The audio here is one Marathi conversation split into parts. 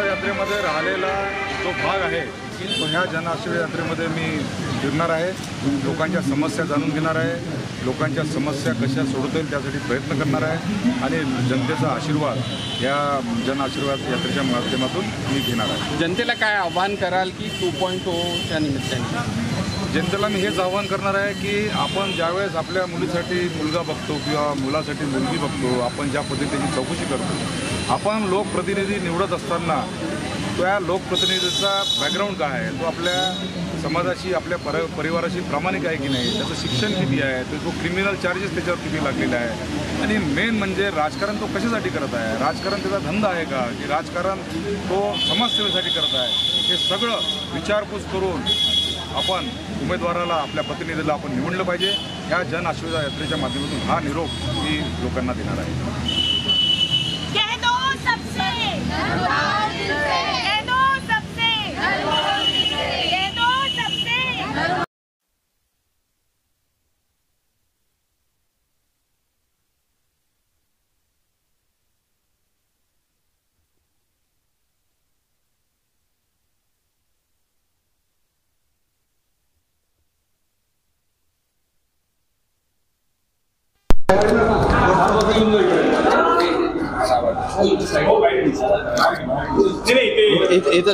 यात्रेमध्ये राहिलेला जो भाग आहे तो ह्या जनआशीर्वाद यात्रेमध्ये मी फिरणार आहे, लोकांच्या समस्या जाणून घेणार आहे, लोकांच्या समस्या कशा सोडवता येईल त्यासाठी प्रयत्न करणार आहे आणि जनतेचा आशीर्वाद या जनआशीर्वाद यात्रेच्या माध्यमातून मी घेणार आहे। जनतेला काय आव्हान कराल की 2.0च्या निमित्ताने? जनतेला मी हेच आव्हान करणार आहे की आपण ज्यावेळेस आपल्या मुलीसाठी मुलगा बघतो किंवा मुलासाठी मुलगी बघतो, आपण ज्या पद्धतीने चौकशी करतो, आपण लोकप्रतिनिधी निवडत असताना त्या लोकप्रतिनिधीचा बॅकग्राऊंड काय आहे, तो आपल्या समाजाशी आपल्या परिवाराशी प्रामाणिक आहे की नाही, त्याचं शिक्षण किती आहे, तो क्रिमिनल चार्जेस त्याच्यावर किती लागलेला आहे, आणि मेन म्हणजे राजकारण तो कशासाठी करत आहे, राजकारण त्याचा धंदा आहे का, की राजकारण तो समाजसेवेसाठी करत आहे, हे सगळं विचारपूस करून आपण उमेदवाराला आपल्या प्रतिनिधीला आपण निवडलं पाहिजे। ह्या जनआशीर्वाद यात्रेच्या माध्यमातून हा निरोप मी लोकांना देणार आहे।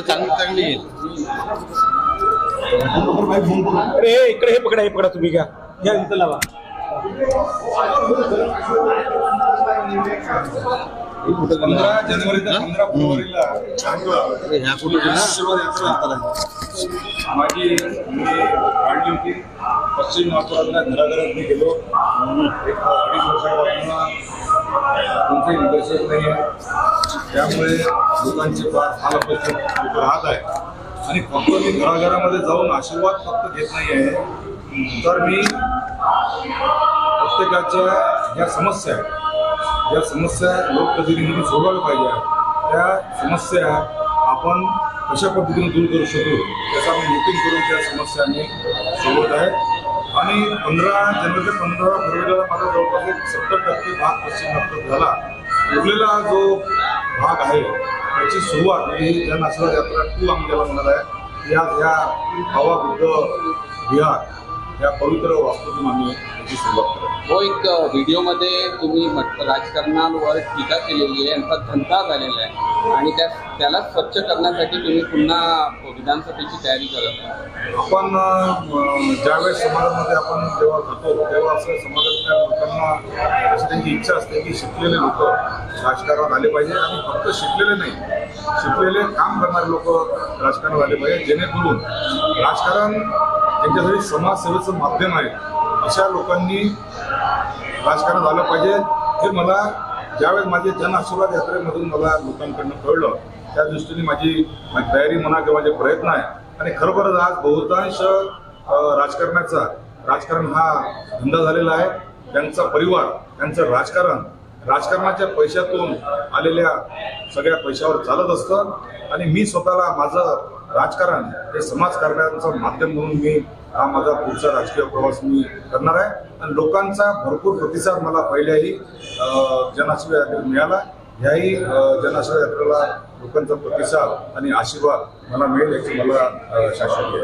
चांगली येईल। इकडे हे पकडा तुम्ही घ्या इथं लावा। 15 जानेवारी ते 15 फेब्रुवारीला माझी काढली होती। पश्चिम नागपुरातल्या घराघरात मी गेलो, एक 2.5 वर्षापासून कोणतेही निदर्शक नाही आहे, त्यामुळे लोकांचे फार हाल लोक राहत आहे आणि फक्त मी घराघरामध्ये जाऊन आशीर्वाद फक्त घेत नाही आहे, तर मी प्रत्येकाच्या ज्या समस्या लोकप्रतिनिधींनी सोडवायला पाहिजे, त्या समस्या आपण कशा पद्धतीने दूर करू शकतो त्याचा मी मीटिंग करून त्या समस्या मी सोडवत आहे। आणि 15 जानेवारी ते 15 फेब्रुवारीला माझा जवळपास 70% भाग पश्चिम नागपूर झाला। उरलेला जो भाग आहे त्याची सुरुवात ही जनआशीर्वाद यात्रा 2 आम्ही त्याला म्हणणार आहे। या भावा बुद्ध विहार या पवित्र वास्तूतून आम्ही याची सुरुवात करतो. हो, एक व्हिडिओमध्ये तुम्ही राजकारणावर टीका केलेली आहे, यांचा धंदा झालेला आहे आणि त्याला स्वच्छ करण्यासाठी तुम्ही पुन्हा विधानसभेची तयारी करत आहे. आपण ज्यावेळेस समाजामध्ये आपण जेव्हा जातो तेव्हा असं समाजातल्या लोकांना अशी त्यांची इच्छा असते की शिकलेले लोक राजकारणात आले पाहिजे आणि फक्त शिकलेले नाही, शिकलेले काम करणारे लोक राजकारणात आले पाहिजे, जेणेकरून राजकारण त्यांच्यासाठी समाजसेवेचं माध्यम आहे अशा लोकांनी राजकारणात आलं पाहिजे. हे मला ज्यावेळेस माझे जन आशीर्वाद यात्रेमधून मला लोकांकडनं कळलं त्या दृष्टीने माझी तयारी म्हणा किंवा माझे प्रयत्न आहे. आणि खरोखरच आज बहुतांश राजकारण हा धंदा झालेला आहे. त्यांचा परिवार, त्यांचं राजकारणाच्या पैशातून आलेल्या सगळ्या पैशावर चालत असतं. आणि मी स्वतःला माझं राजकारण हे समाजकारणाचं माध्यम म्हणून मी हा माझा पुढचा राजकीय प्रवास मी करणार आहे. आणि लोकांचा भरपूर प्रतिसाद मला पहिल्याही जनआशीर्वाद यात्रेत मिळाला. ह्याही जनआशीर्वाद यात्रेला लोकांचा प्रतिसाद आणि आशीर्वाद मला मिळेल याची मला शाश्वती आहे.